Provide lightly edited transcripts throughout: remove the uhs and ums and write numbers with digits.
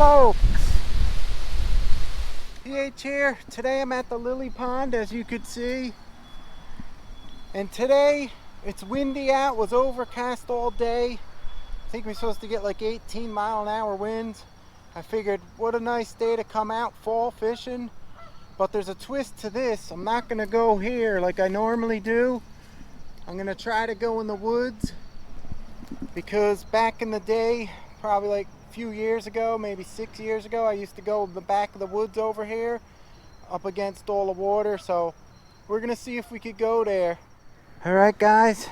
smokes! PH here. Today I'm at the lily pond, as you could see. And today it's windy out, was overcast all day. I think we're supposed to get like 18-mile-an-hour winds. I figured what a nice day to come out fall fishing. But there's a twist to this. I'm not gonna go here like I normally do. I'm gonna try to go in the woods, because back in the day, probably like a few years ago, maybe 6 years ago, I used to go in the back of the woods over here up against all the water. So we're gonna see if we could go there. All right guys,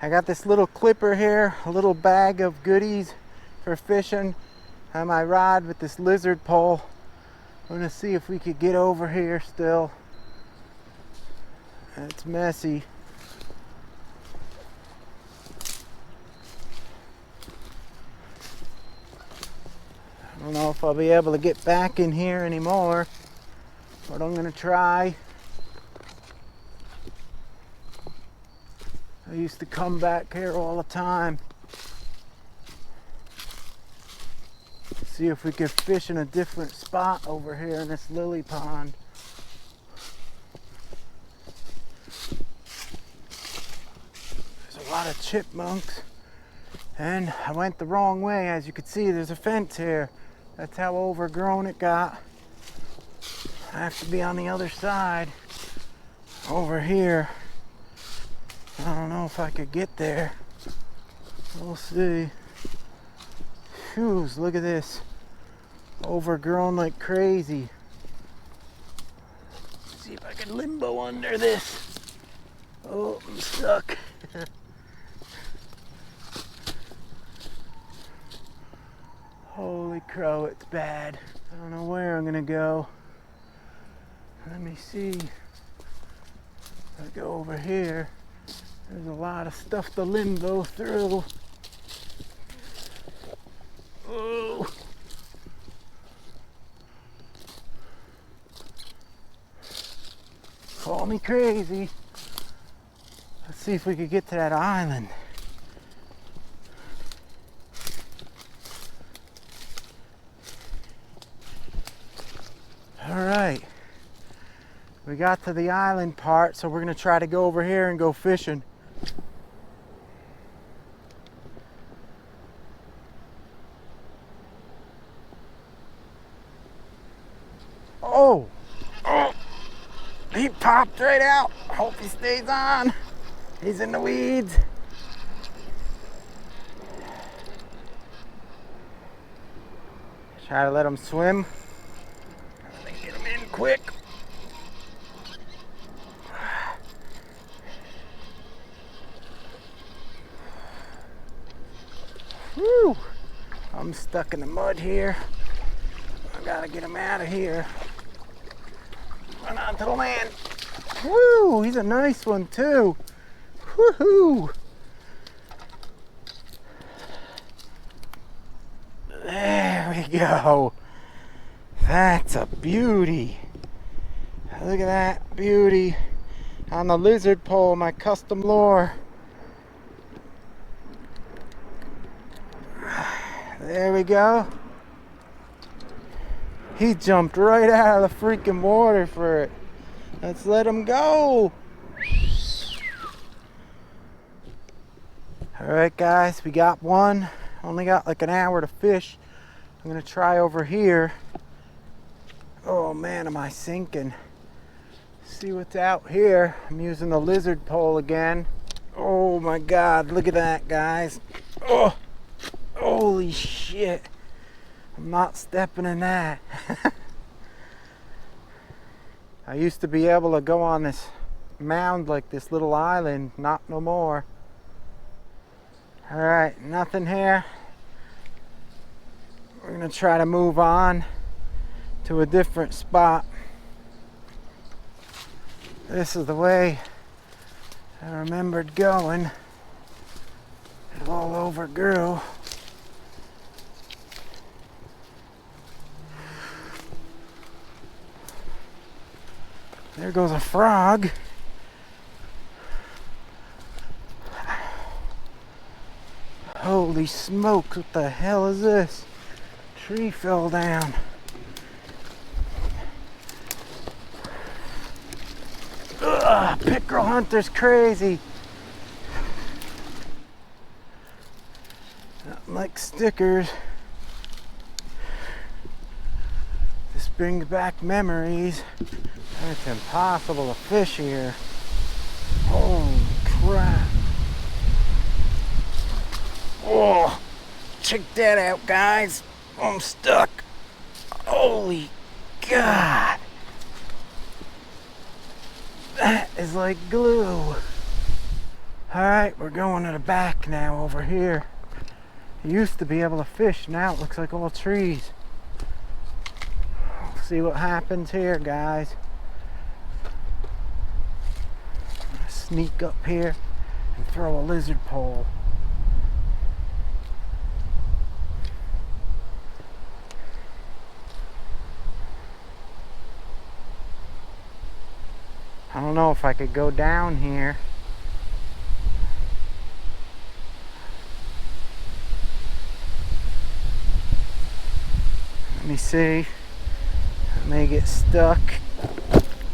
I got this little clipper here, a little bag of goodies for fishing, and my rod with this lizard pole. I'm gonna see if we could get over here still. It's messy. I don't know if I'll be able to get back in here anymore, but I'm gonna try. I used to come back here all the time. See if we could fish in a different spot over here in this lily pond. There's a lot of chipmunks, and I went the wrong way. As you can see, there's a fence here. That's how overgrown it got. I have to be on the other side over here. I don't know if I could get there. We'll see. Phew, look at this. Overgrown like crazy. Let's see if I can limbo under this. Oh, I'm stuck. Holy crow, it's bad. I don't know where I'm gonna go. Let me see. If I go over here, there's a lot of stuff to limbo through. Oh. Call me crazy. Let's see if we could get to that island. All right. We got to the island part, so we're gonna try to go over here and go fishing. Oh! Oh! He popped right out. Hope he stays on. He's in the weeds. Try to let him swim. Get him in quick. Whew! I'm stuck in the mud here. I gotta get him out of here. Run onto the land. Woo! He's a nice one too. Woohoo! There we go. That's a beauty. Look at that beauty on the lizard pole, my custom lure. There we go. He jumped right out of the freaking water for it. Let's let him go. All right, guys, we got one. Only got like an hour to fish. I'm gonna try over here. Oh man, am I sinking. See what's out here. I'm using the lizard pole again. Oh my God, look at that, guys. Oh, holy shit. I'm not stepping in that. I used to be able to go on this mound like this little island, not no more. All right, nothing here. We're gonna try to move on to a different spot. This is the way I remembered going. It all overgrew. There goes a frog. Holy smokes, what the hell is this? Tree fell down. Ugh, pickerel hunter's crazy. Nothing like stickers. This brings back memories. It's impossible to fish here. Holy crap. Oh, check that out, guys. I'm stuck. Holy God. That is like glue. Alright, we're going to the back now over here. I used to be able to fish, now it looks like all trees. We'll see what happens here, guys. I'm gonna sneak up here and throw a lizard pole. I don't know if I could go down here. Let me see. I may get stuck.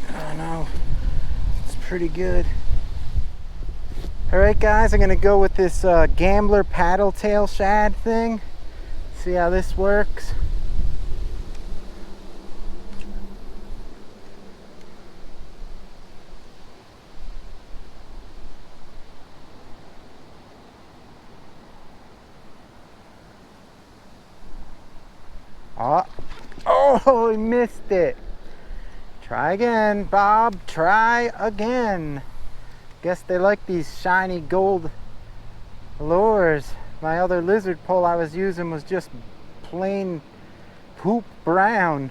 I don't know. It's pretty good. Alright guys, I'm going to go with this gambler paddle tail shad thing. See how this works. Oh, he missed it. Try again, Bob. Try again. Guess they like these shiny gold lures. My other lizard pole I was using was just plain poop brown.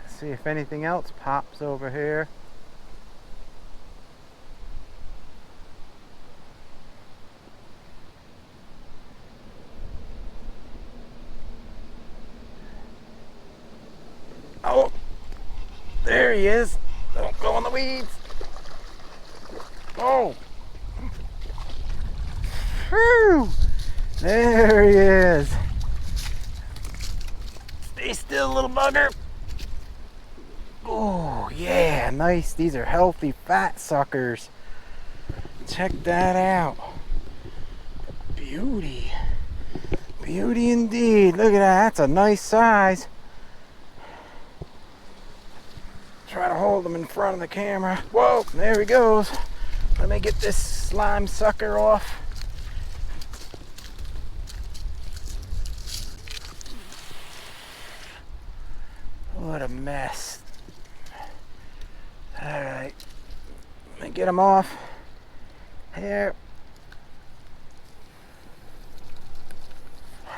Let's see if anything else pops over here. Oh, there he is. Don't go in the weeds. Oh. Whew. There he is. Stay still, little bugger. Oh, yeah, nice. These are healthy fat suckers. Check that out. Beauty. Beauty indeed. Look at that. That's a nice size. Try to hold him in front of the camera. Whoa, there he goes. Let me get this slime sucker off. What a mess. Alright. Let me get him off. Here.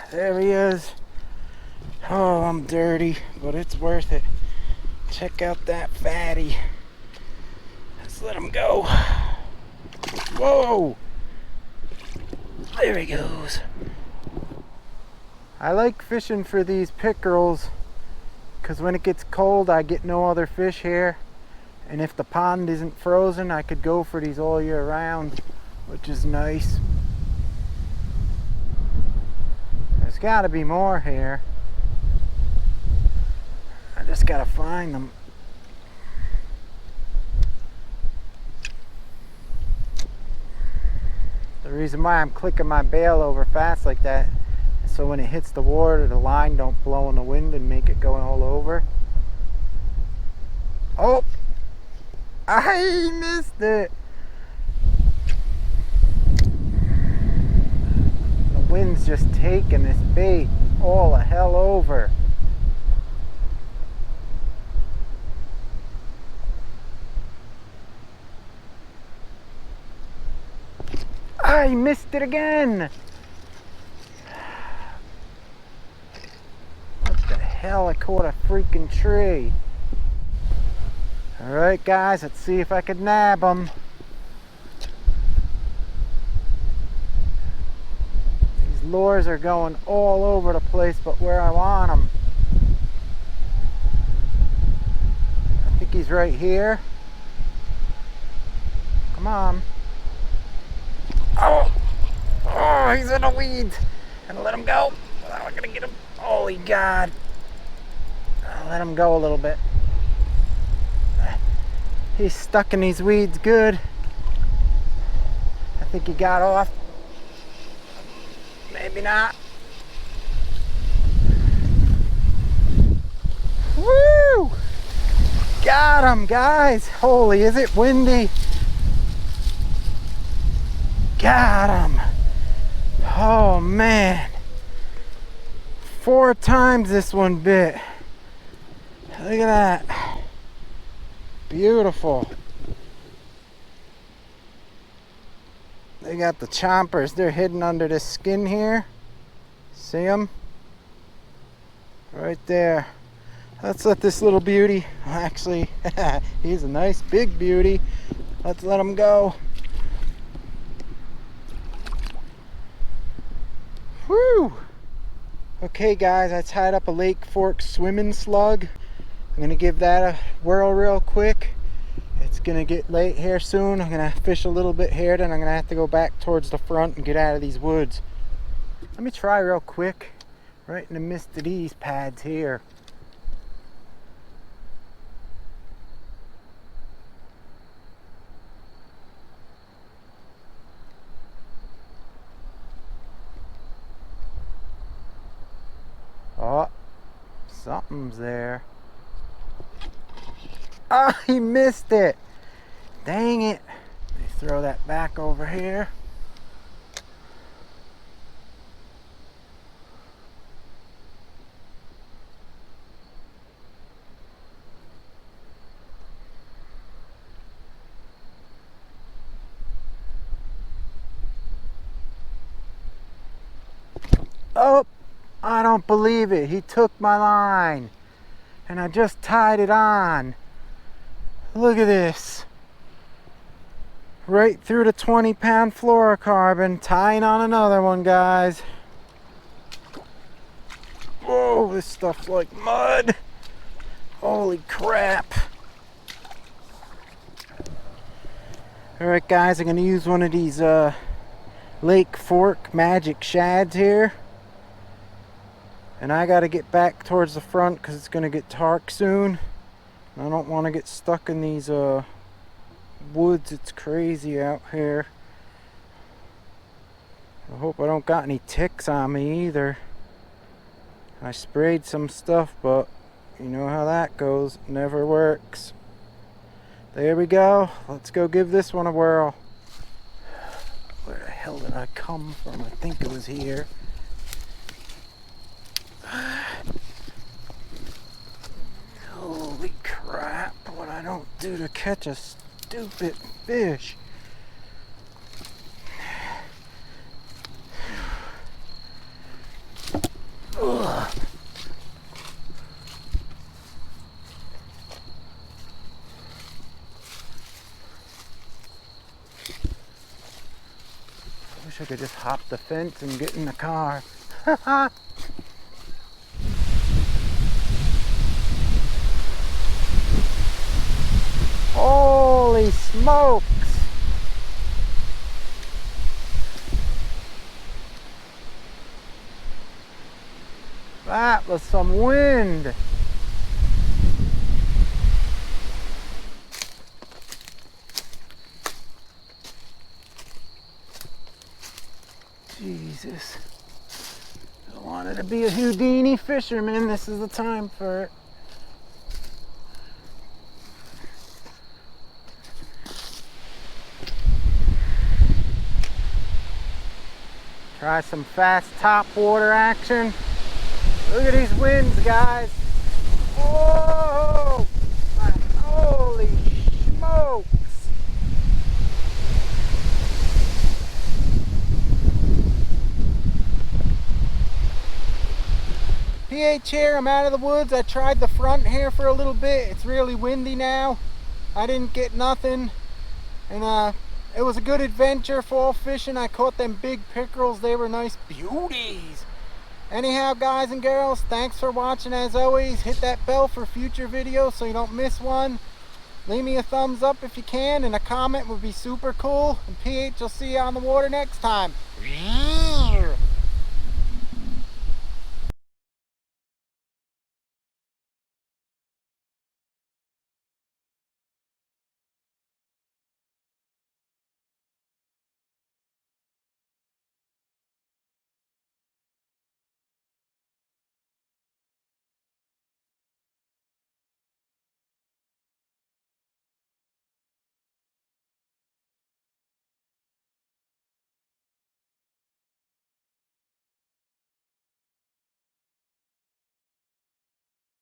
There he is. Oh, I'm dirty, but it's worth it. Check out that fatty. Let's let him go. Whoa! There he goes. I like fishing for these pickerels because when it gets cold I get no other fish here, and if the pond isn't frozen I could go for these all year round, which is nice. There's got to be more here. I just gotta find them. The reason why I'm clicking my bail over fast like that is so when it hits the water the line don't blow in the wind and make it go all over. Oh! I missed it! The wind's just taking this bait all the hell over. I missed it again! What the hell? I caught a freaking tree. Alright guys, let's see if I could nab them. These lures are going all over the place but where I want them. I think he's right here. Come on. Oh, he's in the weeds. Gonna let him go. I'm gonna get him. Holy God. I'll let him go a little bit. He's stuck in these weeds good. I think he got off. Maybe not. Woo! Got him, guys. Holy, is it windy? Got him. Oh man. 4 times this one bit. Look at that. Beautiful. They got the chompers. They're hidden under this skin here. See them? Right there. Let's let this little beauty, actually, he's a nice big beauty. Let's let him go. Whew. Okay guys, I tied up a Lake Fork swimming slug. I'm gonna give that a whirl real quick. It's gonna get late here soon. I'm gonna fish a little bit here, then I'm gonna have to go back towards the front and get out of these woods. Let me try real quick, right in the midst of these pads here. Oh, something's there. Oh, he missed it. Dang it. Let me throw that back over here. Oh, I don't believe it. He took my line and I just tied it on. Look at this. Right through the 20-pound fluorocarbon, tying on another one, guys. Whoa, this stuff's like mud. Holy crap. Alright guys, I'm gonna use one of these Lake Fork magic shads here. And I gotta get back towards the front because it's gonna get dark soon. I don't want to get stuck in these woods. It's crazy out here. I hope I don't got any ticks on me either. I sprayed some stuff, but you know how that goes. It never works. There we go. Let's go give this one a whirl. Where the hell did I come from? I think it was here. Holy crap, what I don't do to catch a stupid fish. Ugh. I wish I could just hop the fence and get in the car. Holy smokes! That was some wind. Jesus. I wanted to be a Houdini fisherman. This is the time for it. Try some fast top water action. Look at these winds, guys. Oh, holy smokes. PH here, I'm out of the woods. I tried the front here for a little bit. It's really windy now. I didn't get nothing. And it was a good adventure, fall fishing. I caught them big pickerels. They were nice beauties. Anyhow, guys and girls, thanks for watching. As always, hit that bell for future videos so you don't miss one. Leave me a thumbs up if you can, and a comment would be super cool. And PH will see you on the water next time.